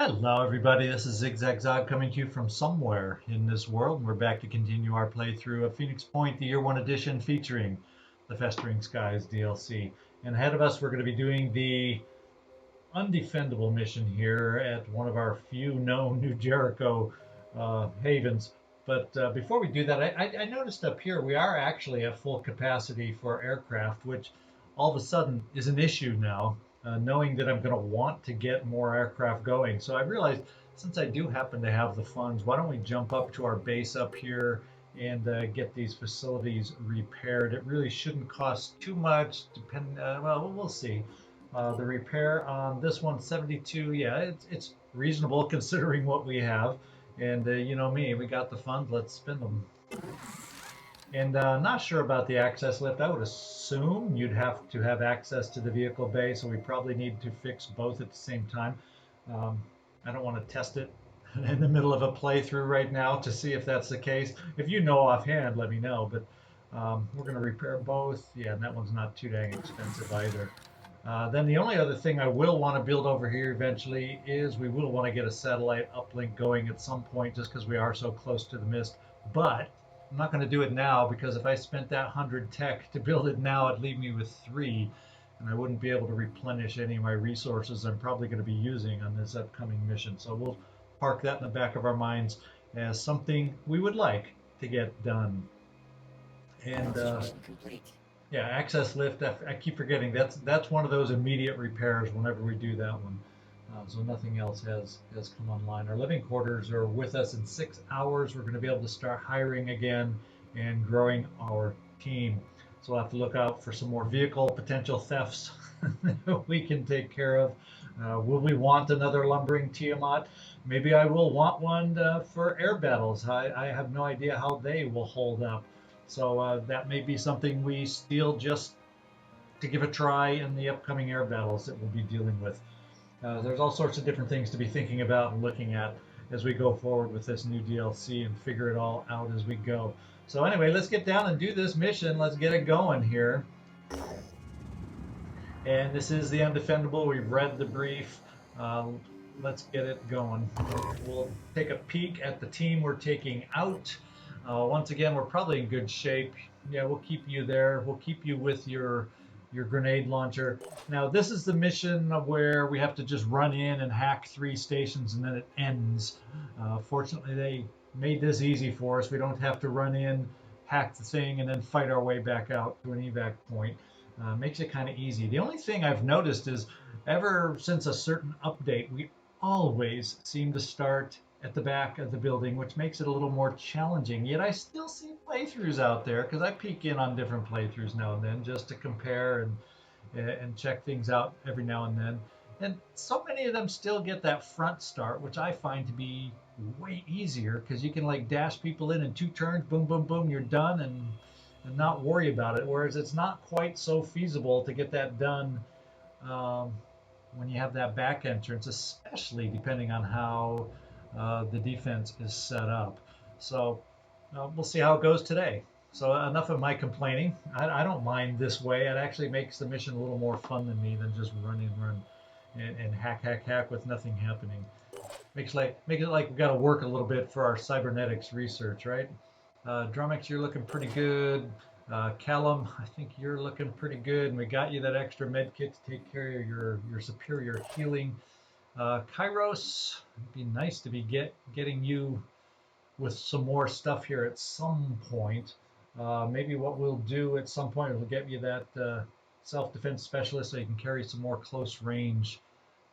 Hello everybody, this is ZigZagZog coming to you from somewhere in this world, and we're back to continue our playthrough of Phoenix Point, the Year 1 edition featuring the Festering Skies DLC. And ahead of us we're going to be doing the undefendable mission here at one of our few known New Jericho havens. But before we do that, I noticed up here we are actually at full capacity for aircraft, which all of a sudden is an issue now. Knowing that I'm going to want to get more aircraft going. So I realized since I do happen to have the funds, why don't we jump up to our base up here and get these facilities repaired. It really shouldn't cost too much, well, we'll see. The repair on this one, 72, yeah, it's reasonable considering what we have. And you know me, we got the funds, let's spend them. And not sure about the access lift. I would assume you'd have to have access to the vehicle bay, so we probably need to fix both at the same time. I don't want to test it in the middle of a playthrough right now to see if that's the case. If you know offhand, let me know. But we're going to repair both. Yeah, and that one's not too dang expensive either. Then the only other thing I will want to build over here eventually is we will want to get a satellite uplink going at some point just because we are so close to the mist. But I'm not going to do it now because if I spent that 100 tech to build it now, it'd leave me with 3, and I wouldn't be able to replenish any of my resources I'm probably going to be using on this upcoming mission. So we'll park that in the back of our minds as something we would like to get done. And yeah, access lift, I keep forgetting that's one of those immediate repairs whenever we do that one. So nothing else has come online. Our living quarters are with us in 6 hours. We're going to be able to start hiring again and growing our team. So we'll have to look out for some more vehicle potential thefts that we can take care of. Will we want another lumbering Tiamat? Maybe I will want one for air battles. I have no idea how they will hold up. So that may be something we steal just to give a try in the upcoming air battles that we'll be dealing with. There's all sorts of different things to be thinking about and looking at as we go forward with this new DLC and figure it all out as we go. So anyway, let's get down and do this mission. Let's get it going here. And this is the Undefendable. We've read the brief. Let's get it going. We'll take a peek at the team we're taking out. Once again, we're probably in good shape. Yeah, we'll keep you there. We'll keep you with your grenade launcher. Now this is the mission where we have to just run in and hack 3 stations and then it ends. Fortunately they made this easy for us. We don't have to run in, hack the thing, and then fight our way back out to an evac point. Makes it kind of easy. The only thing I've noticed is ever since a certain update we always seem to start at the back of the building, which makes it a little more challenging. Yet I still see playthroughs out there because I peek in on different playthroughs now and then just to compare and check things out every now and then. And so many of them still get that front start, which I find to be way easier because you can like dash people in 2 turns, boom, boom, boom, you're done, and not worry about it. Whereas it's not quite so feasible to get that done when you have that back entrance, especially depending on how the defense is set up. So we'll see how it goes today. So enough of my complaining. I don't mind this way. It actually makes the mission a little more fun than me than just run and hack with nothing happening. Makes it like we've got to work a little bit for our cybernetics research, right? Drumax, you're looking pretty good. Callum, I think you're looking pretty good, and we got you that extra med kit to take care of your superior healing. Kyros, it'd be nice to be getting you with some more stuff here at some point. Maybe what we'll do at some point, we'll get you that self-defense specialist so you can carry some more close range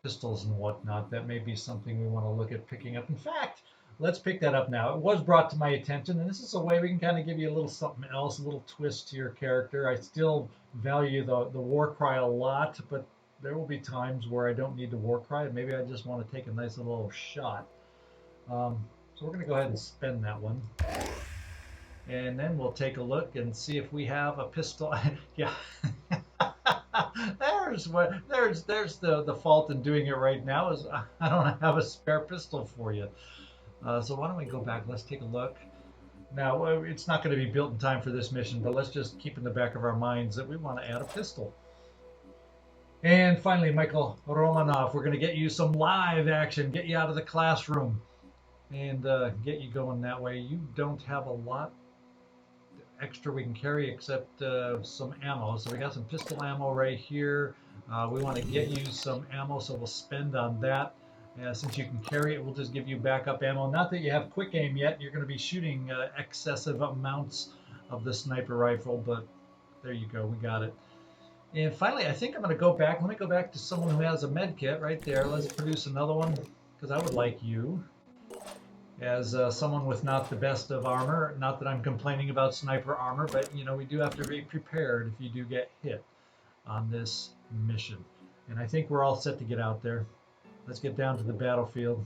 pistols and whatnot. That may be something we want to look at picking up. In fact, let's pick that up now. It was brought to my attention, and this is a way we can kind of give you a little something else, a little twist to your character. I still value the war cry a lot, but there will be times where I don't need the war cry. Maybe I just want to take a nice little shot. So we're going to go ahead and spend that one. And then we'll take a look and see if we have a pistol. Yeah. there's the fault in doing it right now is I don't have a spare pistol for you. So why don't we go back? Let's take a look. Now, it's not going to be built in time for this mission, but let's just keep in the back of our minds that we want to add a pistol. And finally, Michael Romanov, we're going to get you some live action, get you out of the classroom, and get you going that way. You don't have a lot extra we can carry except some ammo. So we got some pistol ammo right here. We want to get you some ammo, so we'll spend on that. Since you can carry it, we'll just give you backup ammo. Not that you have quick aim yet. You're going to be shooting excessive amounts of the sniper rifle, but there you go. We got it. And finally, I think I'm going to go back. Let me go back to someone who has a med kit right there. Let's produce another one, because I would like you as someone with not the best of armor. Not that I'm complaining about sniper armor, but you know, we do have to be prepared if you do get hit on this mission. And I think we're all set to get out there. Let's get down to the battlefield.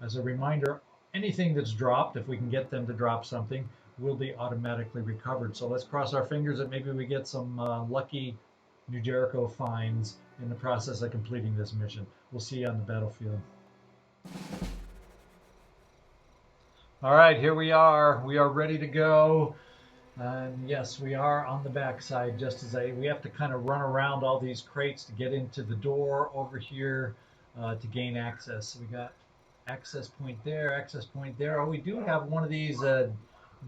As a reminder, anything that's dropped, if we can get them to drop something, will be automatically recovered. So let's cross our fingers that maybe we get some lucky New Jericho finds in the process of completing this mission. We'll see you on the battlefield. All right, here we are. We are ready to go. And yes, we are on the backside. Just as we have to kind of run around all these crates to get into the door over here to gain access. So we got access point there, access point there. Oh, we do have one of these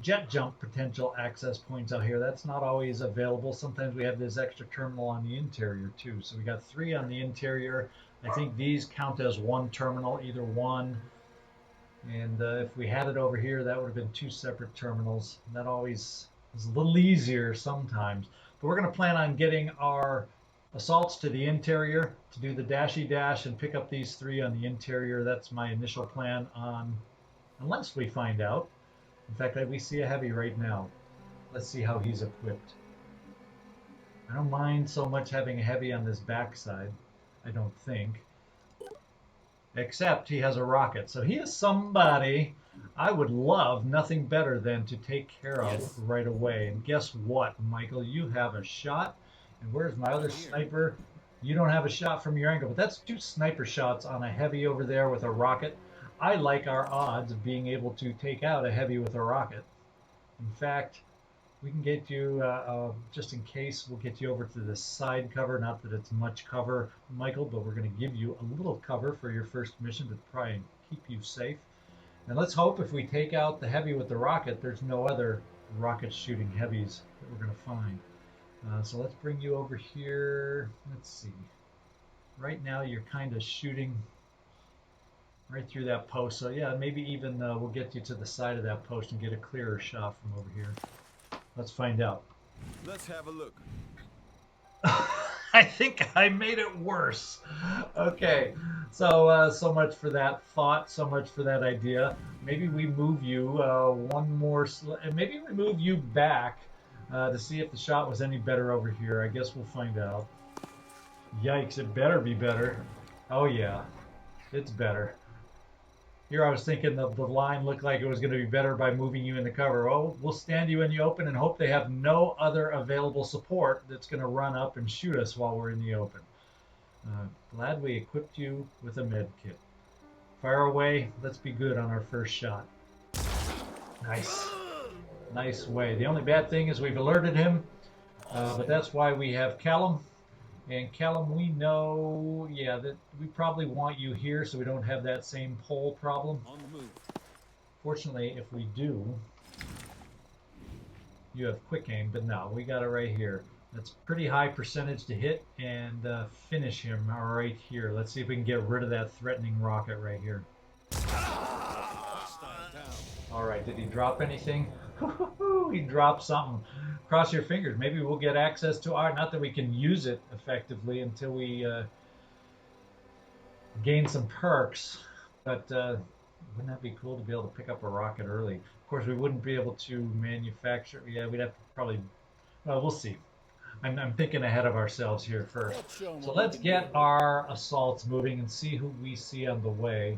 jet jump potential access points out here. That's not always available. Sometimes we have this extra terminal on the interior too. So we got 3 on the interior. I think these count as one terminal, either one. And if we had it over here, that would have been 2 separate terminals. That always is a little easier sometimes. But we're going to plan on getting our assaults to the interior to do the dashy dash and pick up these 3 on the interior. That's my initial plan on, unless we find out. In fact, we see a heavy right now. Let's see how he's equipped. I don't mind so much having a heavy on this backside, I don't think. Except he has a rocket. So he is somebody I would love nothing better than to take care of right away. And guess what, Michael? You have a shot. And where's my other sniper? You don't have a shot from your angle, but that's 2 sniper shots on a heavy over there with a rocket. I like our odds of being able to take out a heavy with a rocket. In fact, we can get you, just in case, we'll get you over to the side cover. Not that it's much cover, Michael, but we're going to give you a little cover for your first mission to try and keep you safe. And let's hope if we take out the heavy with the rocket, there's no other rocket shooting heavies that we're going to find. So let's bring you over here. Let's see. Right now you're kind of shooting right through that post. So yeah, maybe even we'll get you to the side of that post and get a clearer shot from over here. Let's find out. Let's have a look. I think I made it worse. Okay, so so much for that thought, so much for that idea. Maybe we move you one more, maybe we move you back to see if the shot was any better over here. I guess we'll find out. Yikes, it better be better. Oh yeah, it's better. Here I was thinking the line looked like it was going to be better by moving you in the cover. Oh, we'll stand you in the open and hope they have no other available support that's going to run up and shoot us while we're in the open. Glad we equipped you with a med kit. Fire away. Let's be good on our first shot. Nice. Nice way. The only bad thing is we've alerted him, but that's why we have Callum. And Callum, we know, yeah, that we probably want you here so we don't have that same pole problem. On the move. Fortunately, if we do, you have quick aim, but no, we got it right here. That's pretty high percentage to hit and finish him right here. Let's see if we can get rid of that threatening rocket right here. All right, did he drop anything? He dropped something. Cross your fingers. Maybe we'll get access to our, not that we can use it effectively until we gain some perks, but wouldn't that be cool to be able to pick up a rocket early? Of course, we wouldn't be able to manufacture. Yeah, we'd have to probably, well, we'll see. I'm thinking ahead of ourselves here first. So let's get our assaults moving and see who we see on the way.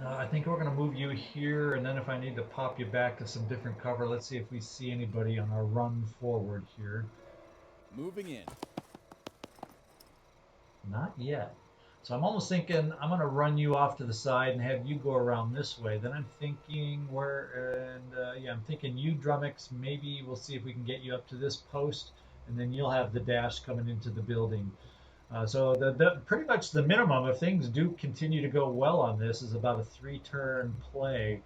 I think we're going to move you here, and then if I need to pop you back to some different cover, let's see if we see anybody on our run forward here. Moving in. Not yet. So I'm almost thinking I'm going to run you off to the side and have you go around this way. Then I'm thinking yeah, I'm thinking you, Drumax, maybe we'll see if we can get you up to this post, and then you'll have the dash coming into the building. So the pretty much the minimum, if things do continue to go well on this, is about a 3-turn play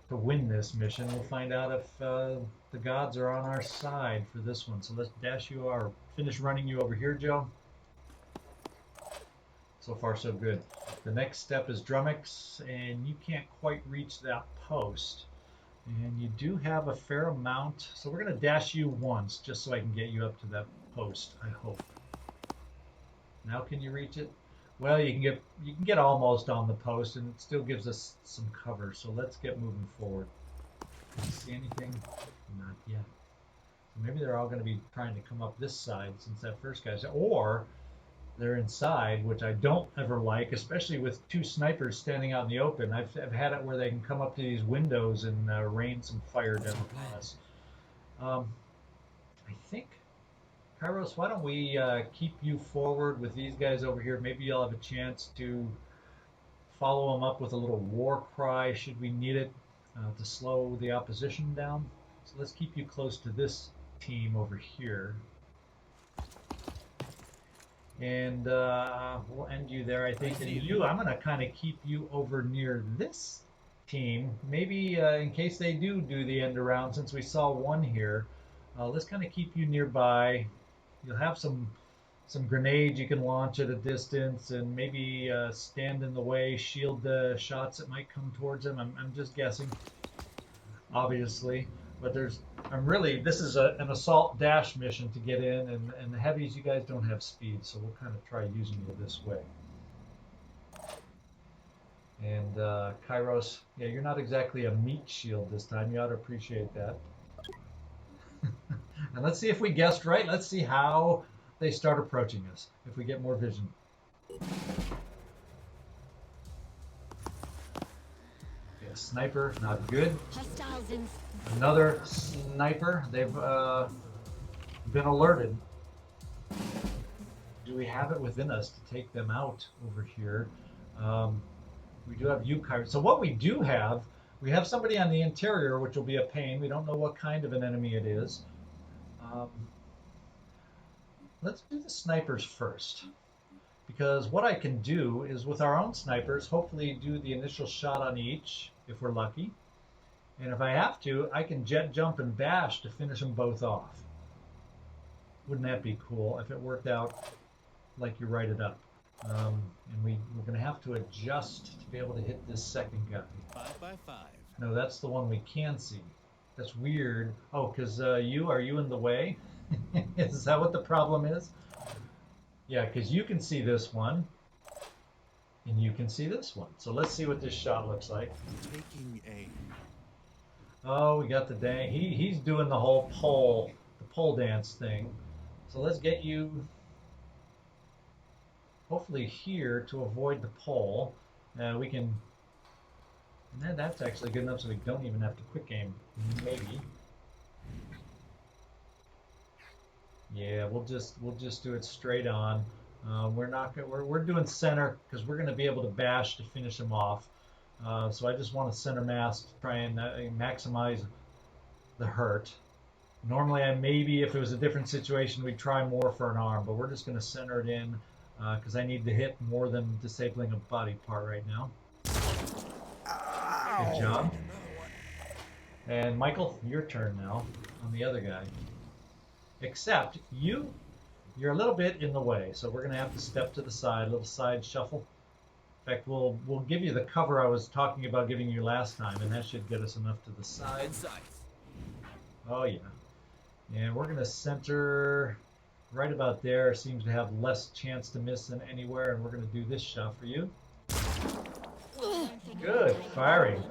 to win this mission. We'll find out if the gods are on our side for this one. So let's dash you or finish running you over here, Joe. So far, so good. The next step is Drumax, and you can't quite reach that post. And you do have a fair amount, so we're going to dash you once, just so I can get you up to that post, I hope. Now can you reach it? Well, you can get almost on the post, and it still gives us some cover, so let's get moving forward. Can you see anything? Not yet. So maybe they're all going to be trying to come up this side, since that first guy's... Or... they're inside, which I don't ever like, especially with 2 snipers standing out in the open. I've had it where they can come up to these windows and rain some fire down on us. I think, Kyros, why don't we keep you forward with these guys over here? Maybe you'll have a chance to follow them up with a little war cry, should we need it, to slow the opposition down. So let's keep you close to this team over here. And we'll end you there, I think. And you, I'm going to kind of keep you over near this team. Maybe in case they do the end around, since we saw one here, let's kind of keep you nearby. You'll have some grenades you can launch at a distance, and maybe stand in the way, shield the shots that might come towards them. I'm just guessing, obviously. But this is an assault dash mission to get in, and the heavies, you guys don't have speed, so we'll kind of try using you this way. And Kyros, yeah, you're not exactly a meat shield this time. You ought to appreciate that. And let's see if we guessed right. Let's see how they start approaching us, if we get more vision. Yeah, sniper, not good. Another sniper. They've been alerted. Do we have it within us to take them out over here? We do have Kyros. So what we do have, we have somebody on the interior, which will be a pain. We don't know what kind of an enemy it is. Let's do the snipers first. Because what I can do is, with our own snipers, hopefully do the initial shot on each, if we're lucky. And if I have to, I can jet jump and bash to finish them both off. Wouldn't that be cool if it worked out like you write it up? And we're going to have to adjust to be able to hit this second guy. 5 by 5. No, that's the one we can see. That's weird. Oh, because are you in the way? Is that what the problem is? Yeah, because you can see this one, and you can see this one. So let's see what this shot looks like. Taking aim. Oh, we got the dang. He's doing the whole pole dance thing. So let's get you hopefully here to avoid the pole. We can. And that's actually good enough so we don't even have to quick aim. Maybe. Yeah, we'll just do it straight on. We're doing center because we're going to be able to bash to finish him off. So I just want a center mass to try and maximize the hurt. Normally, maybe if it was a different situation, we'd try more for an arm, but we're just going to center it in because I need to hit more than disabling a body part right now. Good job. And Michael, your turn now on the other guy. Except you're a little bit in the way, so we're going to have to step to the side, a little side shuffle. In fact, we'll give you the cover I was talking about giving you last time, and that should get us enough to the side. Oh yeah. And we're going to center right about there. Seems to have less chance to miss than anywhere, and we're going to do this shot for you. Good firing.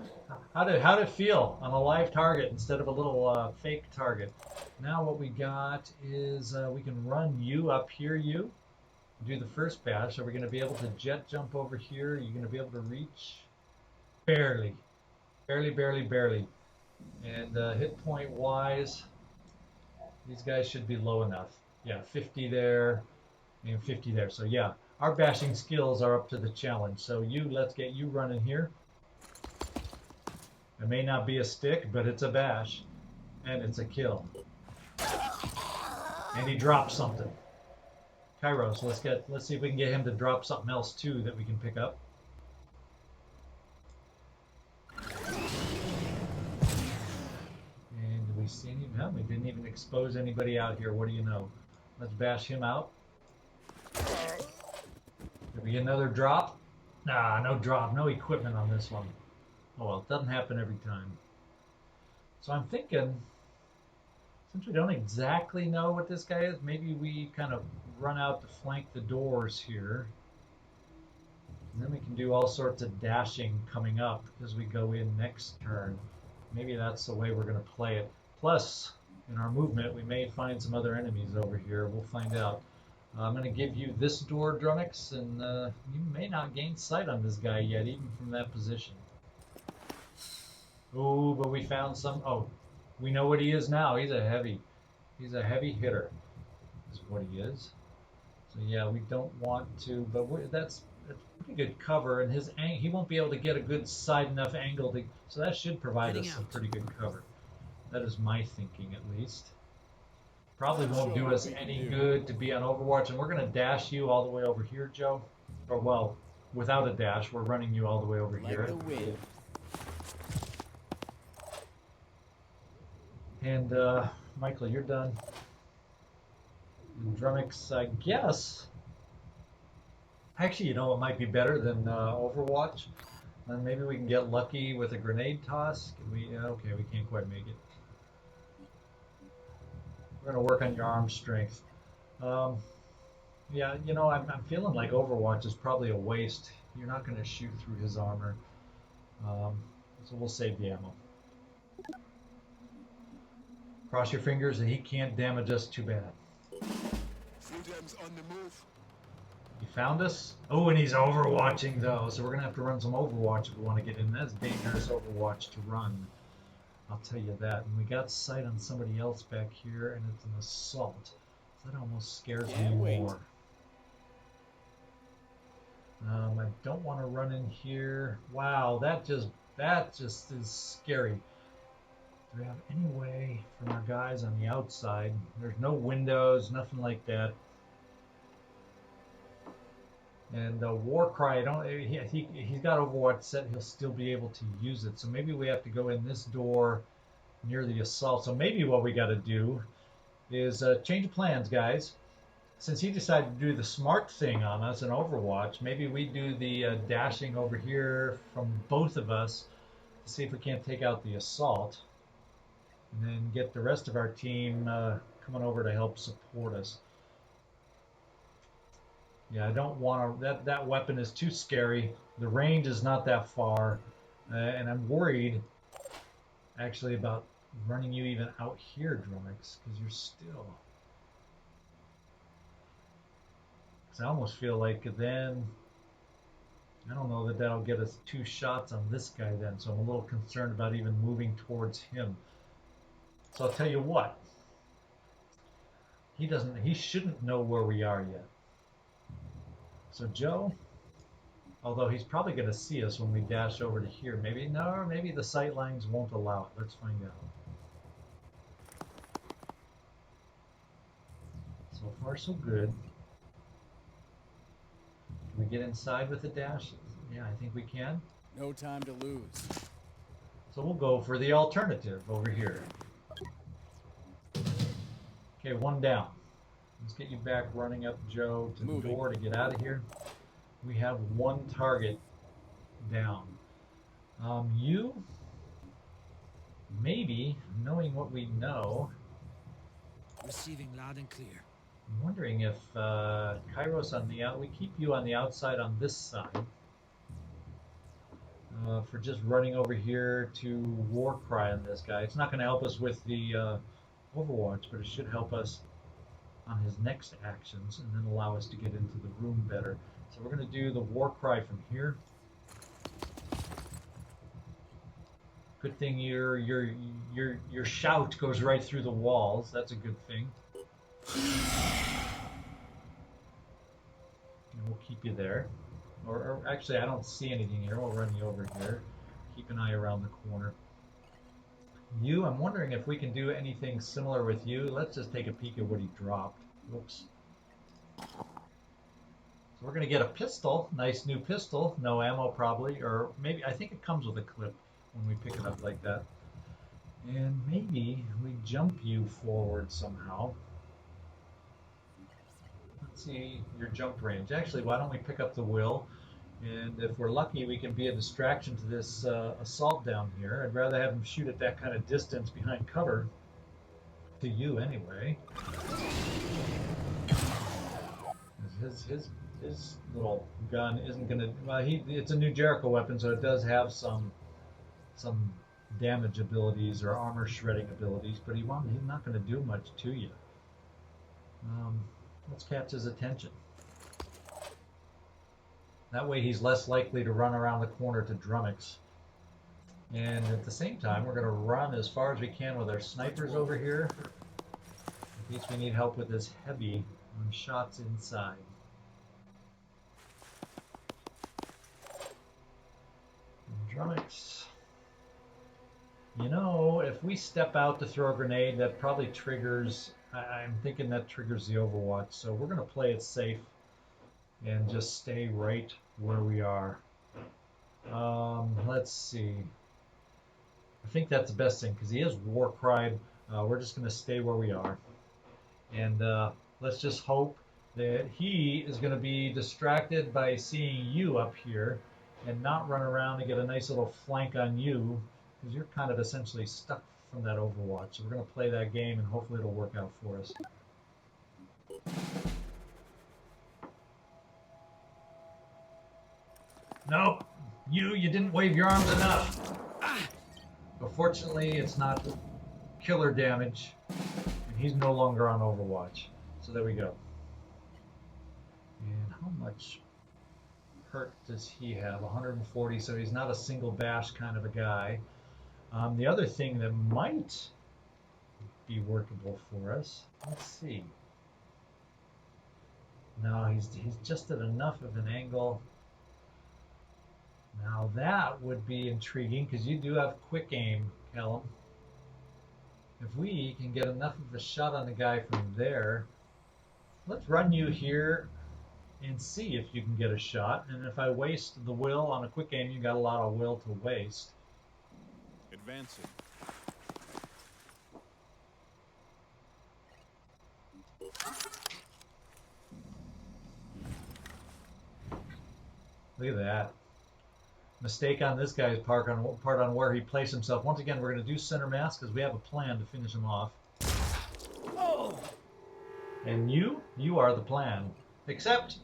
How did it feel on a live target instead of a little fake target? Now what we got is we can run you up here, you. Do the first bash. Are we going to be able to jet jump over here? Are you going to be able to reach? Barely. Barely. And hit point wise, these guys should be low enough. Yeah, 50 there and 50 there. So yeah, our bashing skills are up to the challenge. So let's get you running here. It may not be a stick, but it's a bash. And it's a kill. And he dropped something. Kyros, let's see if we can get him to drop something else too that we can pick up. And did we see any? No, we didn't even expose anybody out here. What do you know? Let's bash him out. Did we get another drop? Nah, no drop, no equipment on this one. Oh well, it doesn't happen every time. So I'm thinking, since we don't exactly know what this guy is, maybe we kind of run out to flank the doors here. And then we can do all sorts of dashing coming up as we go in next turn. Maybe that's the way we're going to play it. Plus, in our movement, we may find some other enemies over here. We'll find out. I'm going to give you this door, Drumax, and you may not gain sight on this guy yet, even from that position. Oh, but we found some. Oh, we know what he is now. He's a heavy hitter, is what he is. So yeah, we don't want to, but that's pretty good cover, and he won't be able to get a good side enough angle to. So that should provide us some pretty good cover. That is my thinking, at least. Probably won't do us any good to be on Overwatch, and we're going to dash you all the way over here, Joe. Or, well, without a dash, we're running you all the way over here. And, Michael, you're done. And Drumax, I guess. Actually, you know what might be better than Overwatch? And maybe we can get lucky with a grenade toss. Can we? Okay, we can't quite make it. We're going to work on your arm strength. Yeah, you know, I'm feeling like Overwatch is probably a waste. You're not going to shoot through his armor. So we'll save the ammo. Cross your fingers that he can't damage us too bad. On the move. He found us? Oh, and he's Overwatching, though. So we're going to have to run some Overwatch if we want to get in. That's dangerous Overwatch to run. I'll tell you that. And we got sight on somebody else back here, and it's an assault. So that almost scares me more. I don't want to run in here. Wow, that just is scary. Do we have any way from our guys on the outside? There's no windows, nothing like that. And Warcry, he's got Overwatch set. He'll still be able to use it. So maybe we have to go in this door near the assault. So maybe what we got to do is change of plans, guys. Since he decided to do the smart thing on us in Overwatch, maybe we do the dashing over here from both of us to see if we can't take out the assault, and then get the rest of our team coming over to help support us. Yeah, I don't want to. That weapon is too scary. The range is not that far, and I'm worried, actually, about running you even out here, Drumax, because you're still. Because I almost feel like then, I don't know that that'll get us 2 shots on this guy then. So I'm a little concerned about even moving towards him. So I'll tell you what. He shouldn't know where we are yet. So Joe, although he's probably going to see us when we dash over to here. Maybe the sight lines won't allow it. Let's find out. So far, so good. Can we get inside with the dash? Yeah, I think we can. No time to lose. So we'll go for the alternative over here. Okay, 1 down. Let's get you back running up, Joe, to the door to get out of here. We have 1 target down. You, maybe, knowing what we know, Receiving loud and clear. I'm wondering if Kyros on the we keep you on the outside on this side for just running over here to Warcry on this guy. It's not going to help us with the Overwatch, but it should help us on his next actions and then allow us to get into the room better. So we're going to do the Warcry from here. Good thing your shout goes right through the walls. That's a good thing. And we'll keep you there. Or actually, I don't see anything here. We'll run you over here. Keep an eye around the corner. You, I'm wondering if we can do anything similar with you. Let's just take a peek at what he dropped. Whoops. So we're going to get a pistol, nice new pistol, no ammo probably, or maybe, I think it comes with a clip when we pick it up like that. And maybe we jump you forward somehow. Let's see your jump range. Actually, why don't we pick up the will? And if we're lucky, we can be a distraction to this assault down here. I'd rather have him shoot at that kind of distance behind cover. To you, anyway. His little gun isn't going to... Well, it's a new Jericho weapon, so it does have some damage abilities or armor shredding abilities, but he's not going to do much to you. Let's catch his attention. That way he's less likely to run around the corner to Drumax. And at the same time, we're going to run as far as we can with our snipers over here, in case we need help with this heavy on shots inside. Drumax. You know, if we step out to throw a grenade, that probably triggers... I'm thinking that triggers the Overwatch, so we're going to play it safe and just stay right where we are. Let's see. I think that's the best thing, because he is war cried. We're just going to stay where we are. And let's just hope that he is going to be distracted by seeing you up here and not run around and get a nice little flank on you, because you're kind of essentially stuck from that Overwatch. So we're going to play that game, and hopefully it'll work out for us. Nope. You didn't wave your arms enough. But fortunately, it's not killer damage, and he's no longer on Overwatch. So there we go. And how much hurt does he have? 140, so he's not a single bash kind of a guy. The other thing that might be workable for us, let's see. No, he's just at enough of an angle. Now that would be intriguing, because you do have quick aim, Callum. If we can get enough of a shot on the guy from there, let's run you here and see if you can get a shot. And if I waste the will on a quick aim, you got a lot of will to waste. Advancing. Look at that. Mistake on this guy's part on where he placed himself. Once again, we're going to do center mass because we have a plan to finish him off. Oh. And you are the plan. Except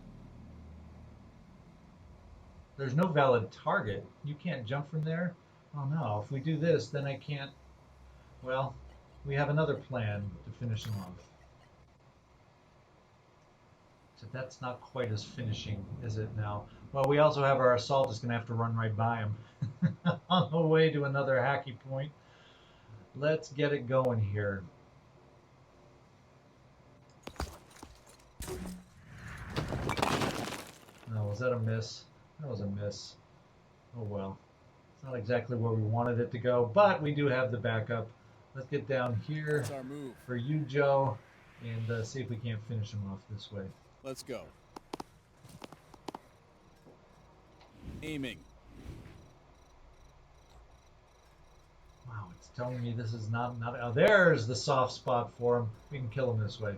there's no valid target. You can't jump from there. Oh no, if we do this, then I can't. Well, we have another plan to finish him off. So that's not quite as finishing, is it now? Well, we also have our assault is going to have to run right by him on the way to another hacky point. Let's get it going here. No, was that a miss? That was a miss. Oh well. It's not exactly where we wanted it to go, but we do have the backup. Let's get down here That's our move. for you, Joe, and see if we can't finish him off this way. Let's go. Aiming. Wow, it's telling me this is not. Oh, there's the soft spot for him. We can kill him this way.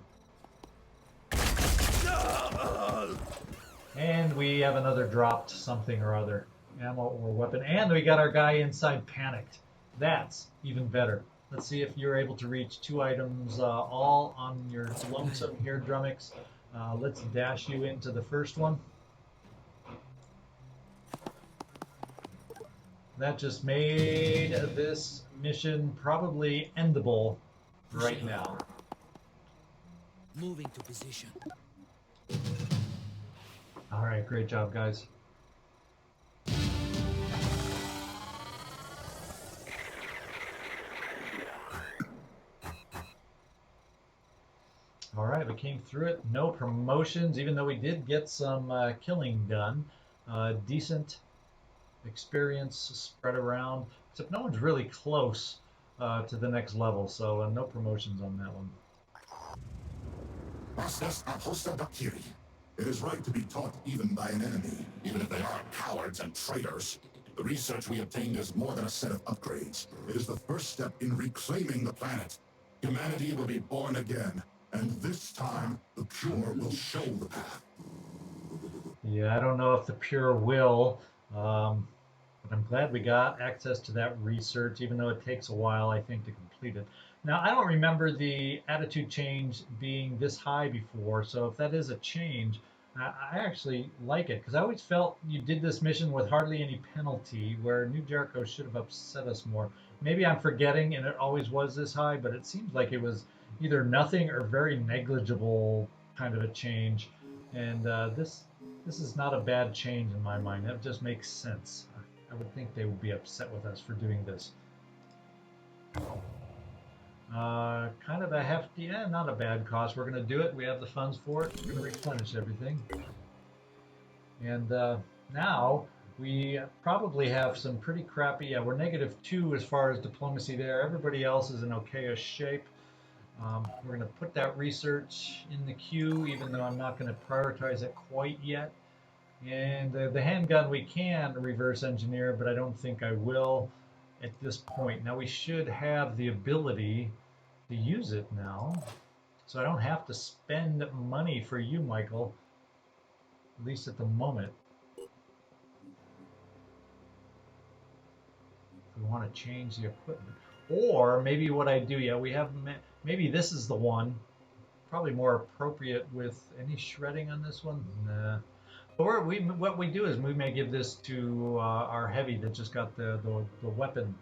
And we have another dropped something or other, ammo or weapon, and we got our guy inside panicked. That's even better. Let's see if you're able to reach 2 items all on your lonesome here, Drumax. Let's dash you into the first one. That just made this mission probably endable right now. Moving to position. All right, great job, guys. All right, we came through it. No promotions, even though we did get some killing done. Decent experience spread around, except no one's really close to the next level. So no promotions on that one. It is right to be taught even by an enemy, even if they are cowards and traitors. The research we obtained is more than a set of upgrades. It is the first step in reclaiming the planet. Humanity will be born again, and this time, the pure will show the path. Yeah, I don't know if the pure will, but I'm glad we got access to that research, even though it takes a while, I think, to complete it. Now, I don't remember the attitude change being this high before, so if that is a change, I actually like it, because I always felt you did this mission with hardly any penalty, where New Jericho should have upset us more. Maybe I'm forgetting, and it always was this high, but it seems like it was either nothing or very negligible kind of a change. And this is not a bad change in my mind. That just makes sense. I would think they would be upset with us for doing this. Kind of a hefty, not a bad cost. We're going to do it. We have the funds for it. We're going to replenish everything. And now we probably have some pretty crappy, we're -2 as far as diplomacy there. Everybody else is in okayish shape. We're going to put that research in the queue, even though I'm not going to prioritize it quite yet. And the handgun we can reverse engineer, but I don't think I will at this point. Now we should have the ability to use it now, so I don't have to spend money for you, Michael, at least at the moment. If we want to change the equipment. Or maybe what I do, we have, maybe this is the one, probably more appropriate with any shredding on this one. Nah. Or what we do is we may give this to our heavy that just got the weapon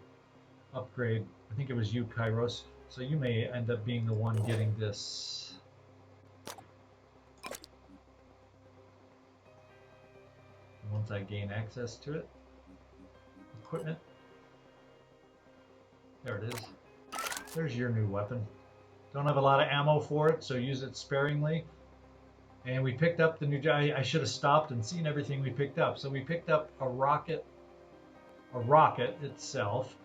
upgrade. I think it was you, Kyros. So you may end up being the one getting this. Once I gain access to it. Equipment. There it is. There's your new weapon. Don't have a lot of ammo for it, so use it sparingly. And we picked up the new. I should have stopped and seen everything we picked up. So we picked up a rocket itself.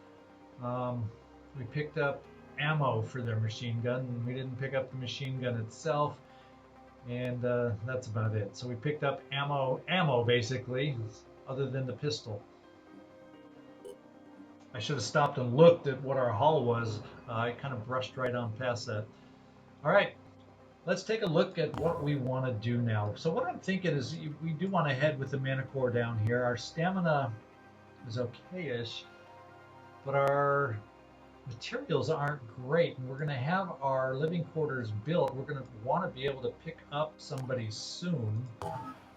We picked up ammo for their machine gun. We didn't pick up the machine gun itself, and that's about it. So we picked up ammo basically, other than the pistol. I should have stopped and looked at what our haul was. I kind of brushed right on past that. All right. Let's take a look at what we want to do now. So what I'm thinking is we do want to head with the mana core down here. Our stamina is okayish, but our materials aren't great. And we're going to have our living quarters built. We're going to want to be able to pick up somebody soon.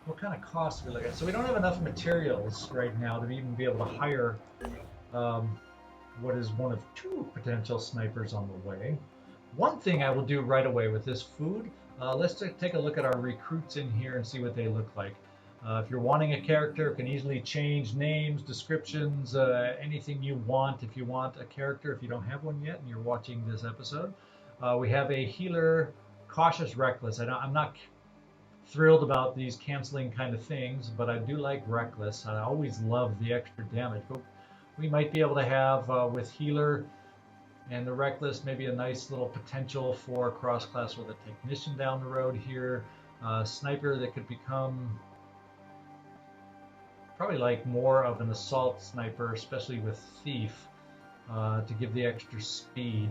What kind of costs are we looking at? So we don't have enough materials right now to even be able to hire what is one of 2 potential snipers on the way. One thing I will do right away with this food, let's take a look at our recruits in here and see what they look like. If you're wanting a character, it can easily change names, descriptions, anything you want. If you want a character, if you don't have one yet and you're watching this episode, we have a healer, cautious, reckless. I'm not thrilled about these canceling kind of things, but I do like reckless. I always love the extra damage. But we might be able to have with healer and the reckless, maybe a nice little potential for cross-class with a technician down the road here. Sniper that could become probably like more of an assault sniper, especially with thief, to give the extra speed,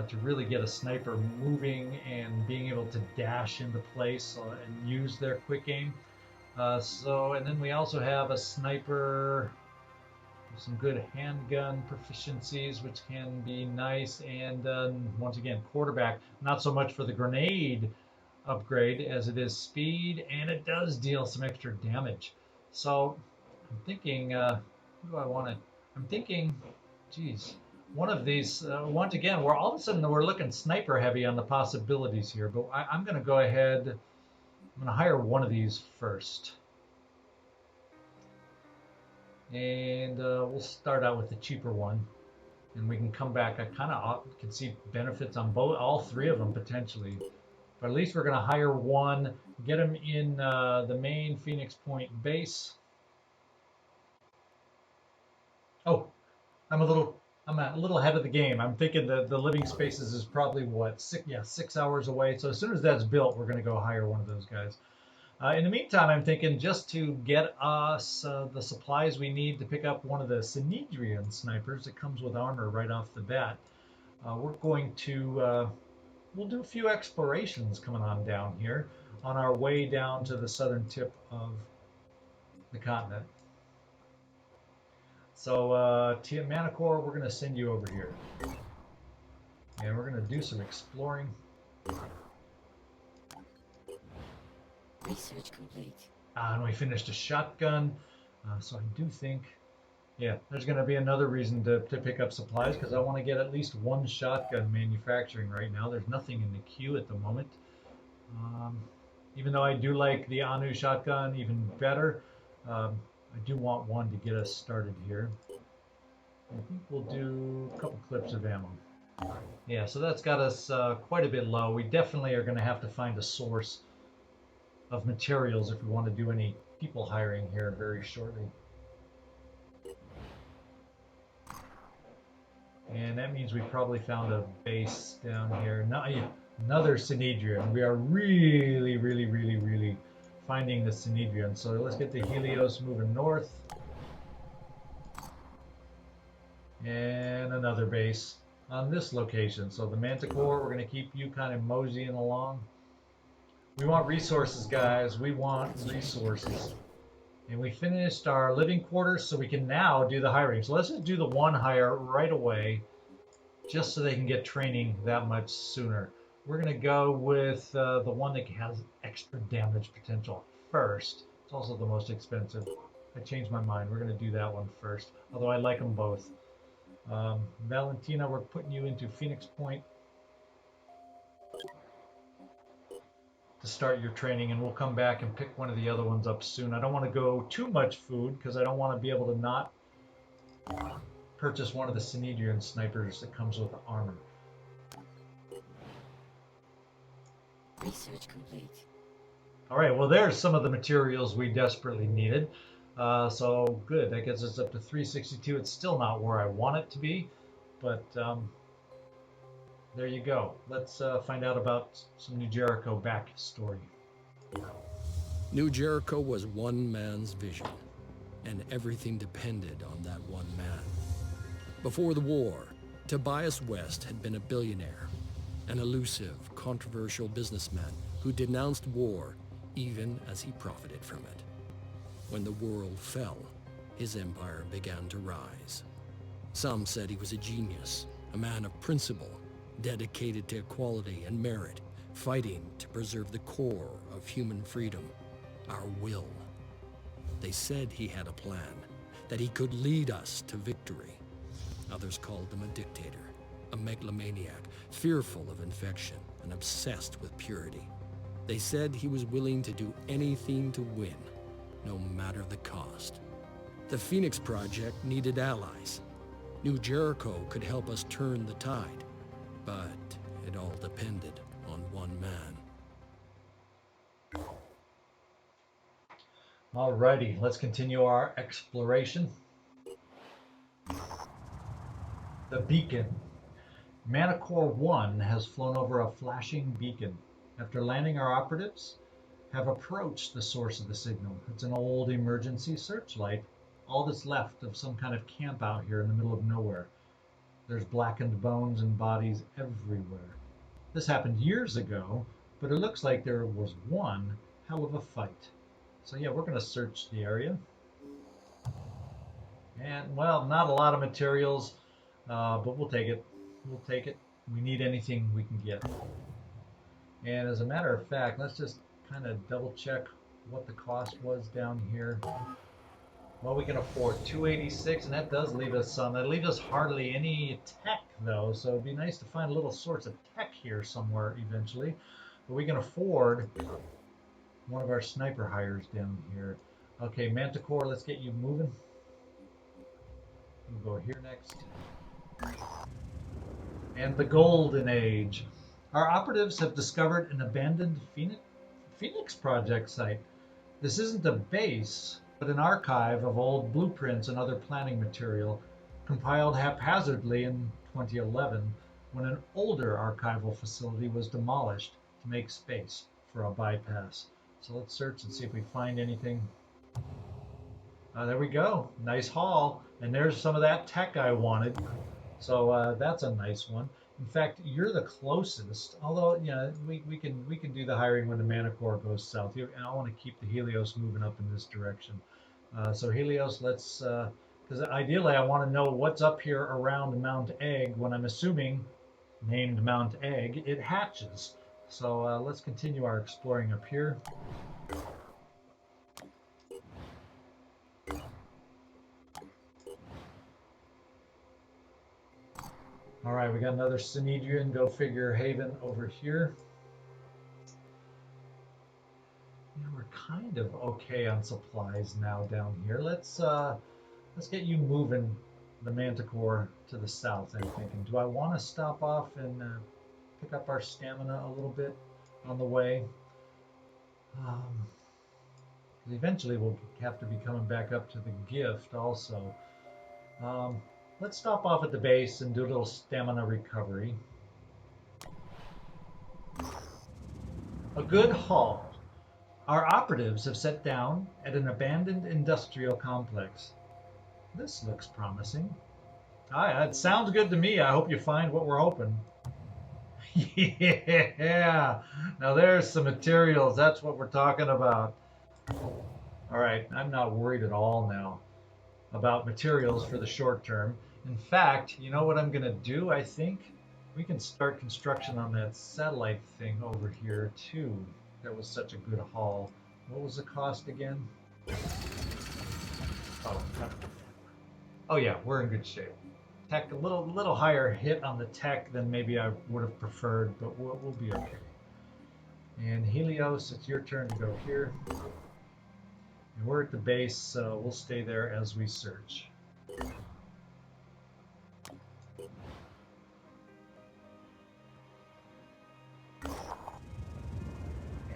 to really get a sniper moving and being able to dash into place and use their quick aim. And then we also have a sniper, some good handgun proficiencies, which can be nice. And once again, quarterback, not so much for the grenade upgrade as it is speed, and it does deal some extra damage. So I'm thinking, who do I want to? I'm thinking, geez, one of these. Once again, all of a sudden we're looking sniper heavy on the possibilities here. But I'm going to go ahead. I'm going to hire one of these first. And we'll start out with the cheaper one, and we can come back. I kind of can see benefits on all 3 of them potentially, but at least we're going to hire one, get them in the main Phoenix Point base. Oh, I'm a little I'm a little ahead of the game. I'm thinking that the living spaces is probably what 6 hours away. So as soon as that's built, we're going to go hire one of those guys. In the meantime, I'm thinking just to get us the supplies we need to pick up one of the Synedrian snipers that comes with armor right off the bat. We're going to we'll do a few explorations coming on down here on our way down to the southern tip of the continent. So, Manticore, we're going to send you over here. And we're going to do some exploring. Research complete. And we finished a shotgun. So I do think, yeah, there's going to be another reason to pick up supplies because I want to get at least one shotgun manufacturing right now. There's nothing in the queue at the moment. Even though I do like the Anu shotgun even better, I do want one to get us started here. I think we'll do a couple clips of ammo. Yeah, so that's got us quite a bit low. We definitely are going to have to find a source of materials if we want to do any people hiring here very shortly. And that means we probably found a base down here. Another Synedrian. We are really finding the Synedrian. So let's get the Helios moving north. And another base on this location. So the Manticore, we're going to keep you kind of moseying along. We want resources, guys. We want resources. And we finished our living quarters, so we can now do the hiring. So let's just do the one hire right away, just so they can get training that much sooner. We're going to go with the one that has extra damage potential first. It's also the most expensive. I changed my mind. We're going to do that one first, although I like them both. Valentina, we're putting you into Phoenix Point to start your training, and we'll come back and pick one of the other ones up soon. I don't want to go too much food because I don't want to be able to not purchase one of the Synedrian snipers that comes with the armor. Research complete. All right, well, there's some of the materials we desperately needed. So good, that gets us up to 362. It's still not where I want it to be, but there you go. Let's find out about some New Jericho backstory. New Jericho was one man's vision, and everything depended on that one man. Before the war, Tobias West had been a billionaire, an elusive, controversial businessman who denounced war even as he profited from it. When the world fell, his empire began to rise. Some said he was a genius, a man of principle, dedicated to equality and merit, fighting to preserve the core of human freedom, our will. They said he had a plan, that he could lead us to victory. Others called him a dictator, a megalomaniac, fearful of infection and obsessed with purity. They said he was willing to do anything to win, no matter the cost. The Phoenix Project needed allies. New Jericho could help us turn the tide, but it all depended on one man. Alrighty, let's continue our exploration. The beacon. Manticore 1 has flown over a flashing beacon. After landing, our operatives have approached the source of the signal. It's an old emergency searchlight, all that's left of some kind of camp out here in the middle of nowhere. There's blackened bones and bodies everywhere. This happened years ago, but it looks like there was one hell of a fight. So yeah, we're going to search the area. And, well, not a lot of materials, but we'll take it. We'll take it. We need anything we can get. And as a matter of fact, let's just kind of double check what the cost was down here. Well, we can afford 286, and that does leave us some. That leaves us hardly any tech, though, so it'd be nice to find a little source of tech here somewhere eventually. But we can afford one of our sniper hires down here. Okay, Manticore, let's get you moving. We'll go here next. And the Golden Age. Our operatives have discovered an abandoned Phoenix Project site. This isn't a base, but an archive of old blueprints and other planning material. compiled haphazardly in 2011 when an older archival facility was demolished to make space for a bypass. So let's search and see if we find anything. There we go. Nice haul. And there's some of that tech I wanted. So that's a nice one. In fact, you're the closest. Although, yeah, we can do the hiring when the Mana Core goes south. And I want to keep the Helios moving up in this direction. So Helios, let's, because ideally I want to know what's up here around Mount Egg when I'm assuming, named Mount Egg, it hatches. So let's continue our exploring up here. All right, we got another Synedrian, go figure, haven over here. Yeah, we're kind of okay on supplies now down here. Let's get you moving the Manticore to the south. I'm thinking, do I want to stop off and pick up our stamina a little bit on the way? Eventually we'll have to be coming back up to the gift also. Let's stop off at the base and do a little stamina recovery. A good haul. Our operatives have set down at an abandoned industrial complex. This looks promising. It sounds good to me. I hope you find what we're hoping. Yeah. Now there's some materials. That's what we're talking about. All right. I'm not worried at all now about materials for the short term. In fact, you know what I'm going to do? I think we can start construction on that satellite thing over here too. That was such a good haul. What was the cost again? Oh yeah, we're in good shape. Tech, a little higher hit on the tech than maybe I would have preferred, but we'll be okay. And Helios, it's your turn to go here. And we're at the base, so we'll stay there as we search.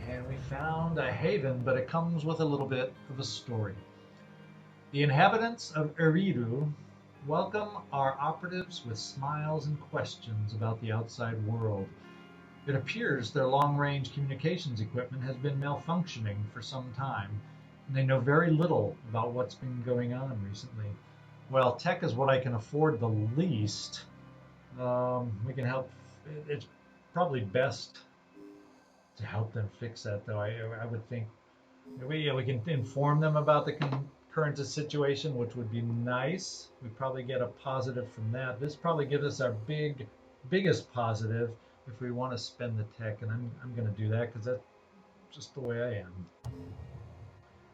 And we found a haven, but it comes with a little bit of a story. The inhabitants of Eridu welcome our operatives with smiles and questions about the outside world. It appears their long-range communications equipment has been malfunctioning for some time, and they know very little about what's been going on recently. Well, tech is what I can afford the least. We can help. It's probably best to help them fix that, though. I would think we can inform them about the current situation, which would be nice. We'd probably get a positive from that. This probably gives us our biggest positive if we want to spend the tech, and I'm going to do that because that's just the way I am.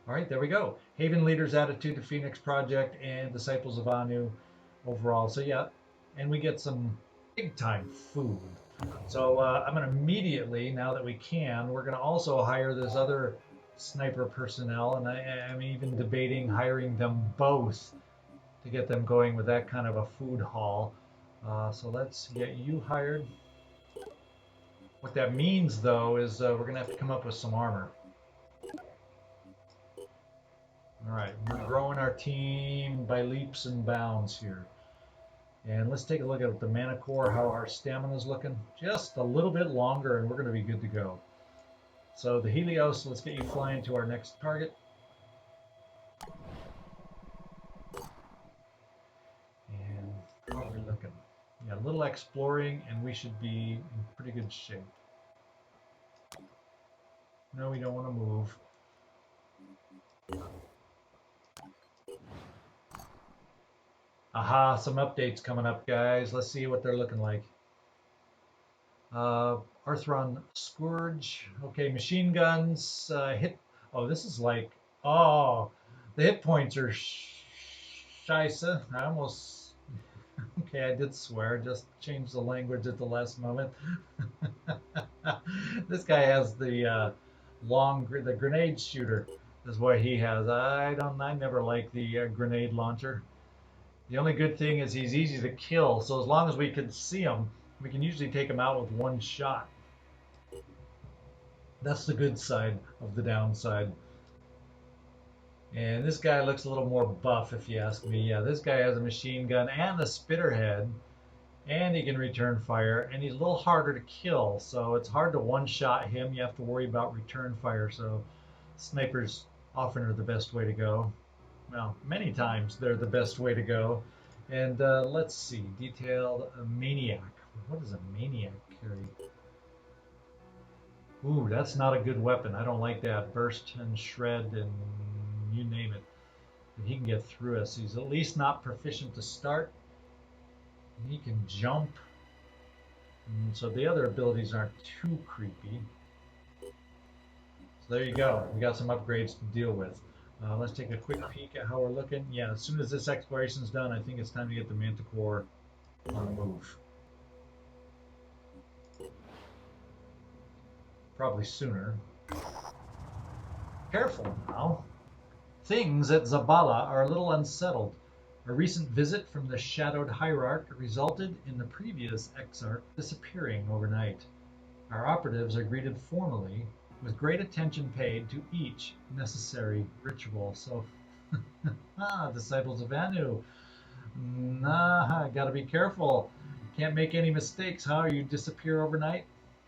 All right, there we go. Haven Leader's Attitude to Phoenix Project and Disciples of Anu overall. So yeah, and we get some big-time food. So I'm going to immediately, now that we can, we're going to also hire this other sniper personnel, and I'm even debating hiring them both to get them going with that kind of a food haul. So let's get you hired. What that means, though, is we're going to have to come up with some armor. All right, we're growing our team by leaps and bounds here. And let's take a look at the Mana Core, how our stamina is looking. Just a little bit longer, and we're going to be good to go. So the Helios, let's get you flying to our next target. And how are we looking? Yeah, a little exploring, and we should be in pretty good shape. No, we don't want to move. Aha, some updates coming up, guys. Let's see what they're looking like. Arthron Scourge. Okay, machine guns. Hit. Oh, this is like. Oh, the hit points are scheisse. I almost. Okay, I did swear. Just changed the language at the last moment. This guy has the the grenade shooter. Is what he has. I never liked the grenade launcher. The only good thing is he's easy to kill, so as long as we can see him, we can usually take him out with one shot. That's the good side of the downside. And this guy looks a little more buff, if you ask me. Yeah, this guy has a machine gun and a spitterhead, and he can return fire, and he's a little harder to kill, so it's hard to one-shot him. You have to worry about return fire, so snipers often are the best way to go. Well, many times they're the best way to go. And let's see, detailed maniac. What does a maniac carry? Ooh, that's not a good weapon. I don't like that. Burst and shred and you name it. But he can get through us. He's at least not proficient to start. He can jump. And so the other abilities aren't too creepy. So there you go. We got some upgrades to deal with. Let's take a quick peek at how we're looking. Yeah, as soon as this exploration's done, I think it's time to get the Manticore on the move. Probably sooner. Careful now. Things at Zabala are a little unsettled. A recent visit from the Shadowed Hierarch resulted in the previous Exarch disappearing overnight. Our operatives are greeted formally with great attention paid to each necessary ritual. So, disciples of Anu. Nah, gotta be careful. Can't make any mistakes, huh? You disappear overnight?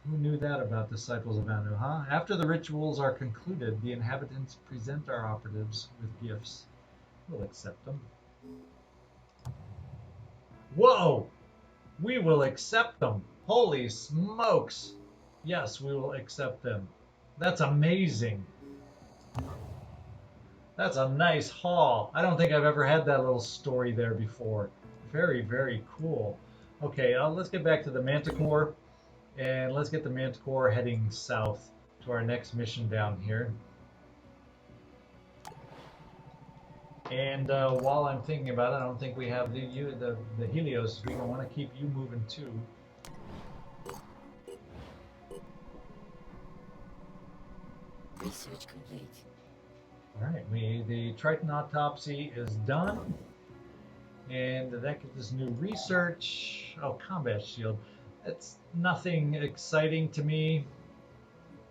Who knew that about disciples of Anu, huh? After the rituals are concluded, the inhabitants present our operatives with gifts. We'll accept them. Whoa! We will accept them. Holy smokes! Yes, we will accept them. That's amazing. That's a nice haul. I don't think I've ever had that little story there before. Very, very cool. Okay, let's get back to the Manticore. And let's get the Manticore heading south to our next mission down here. And while I'm thinking about it, I don't think we have the Helios. We don't want to keep you moving too. Research complete. All right, the Triton autopsy is done, and that gives us new research. Oh, combat shield. It's nothing exciting to me,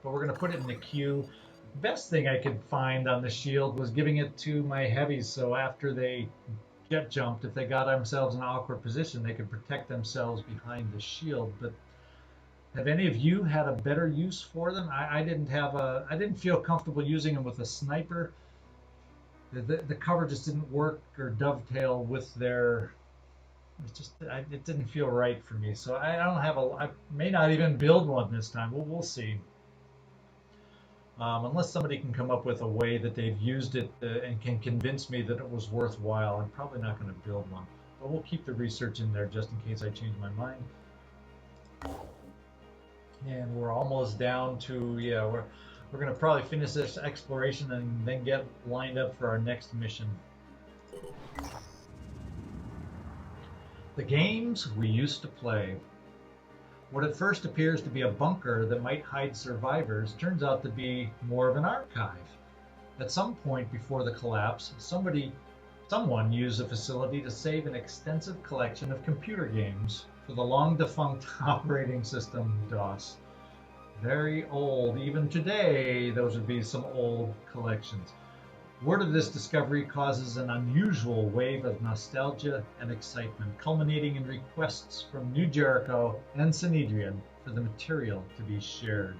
but we're gonna put it in the queue. Best thing I could find on the shield was giving it to my heavies, so after they jet jumped, if they got themselves in an awkward position, they could protect themselves behind the shield. But have any of you had a better use for them? I didn't feel comfortable using them with a sniper. The cover just didn't work or dovetail with their. It didn't feel right for me. So I may not even build one this time. We'll see. Unless somebody can come up with a way that they've used it and can convince me that it was worthwhile, I'm probably not going to build one. But we'll keep the research in there just in case I change my mind. And we're almost down to, yeah, we're going to probably finish this exploration and then get lined up for our next mission. The games we used to play. What at first appears to be a bunker that might hide survivors turns out to be more of an archive. At some point before the collapse, someone used the facility to save an extensive collection of computer games for the long-defunct operating system DOS. Very old. Even today, those would be some old collections. Word of this discovery causes an unusual wave of nostalgia and excitement, culminating in requests from New Jericho and Sanhedrin for the material to be shared.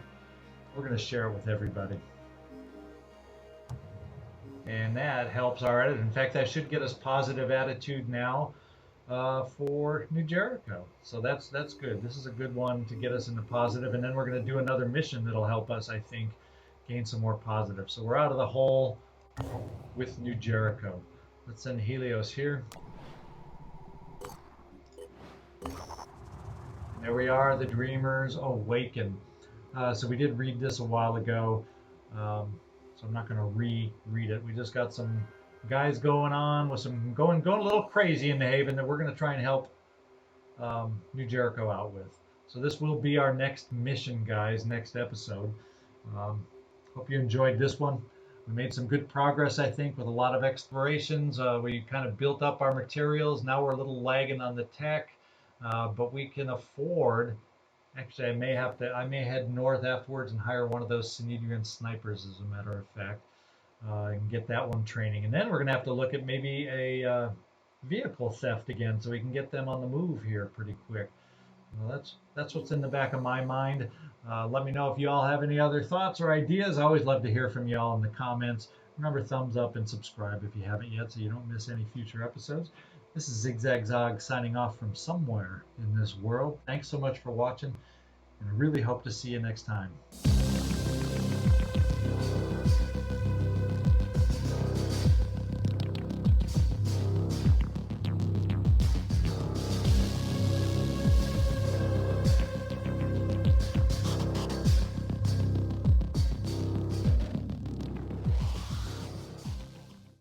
We're going to share it with everybody. And that helps our edit. In fact, that should get us positive attitude now for New Jericho. So that's good. This is a good one to get us into positive. And then we're going to do another mission that'll help us, I think, gain some more positive. So we're out of the hole with New Jericho. Let's send Helios here. There we are, the Dreamers Awaken. So we did read this a while ago, so I'm not going to reread it. We just got some guys going on with some going a little crazy in the Haven that we're going to try and help New Jericho out with. So this will be our next mission, guys, next episode. Hope you enjoyed this one. We made some good progress, I think, with a lot of explorations. We kind of built up our materials. Now we're a little lagging on the tech, but we can afford. Actually, I may head north afterwards and hire one of those Sanhedrin snipers, as a matter of fact. and get that one training. And then we're going to have to look at maybe a vehicle theft again, so we can get them on the move here pretty quick. Well, that's what's in the back of my mind. Let me know if you all have any other thoughts or ideas. I always love to hear from you all in the comments. Remember, thumbs up and subscribe if you haven't yet, so you don't miss any future episodes. This is ZigZagZog signing off from somewhere in this world. Thanks so much for watching, and I really hope to see you next time.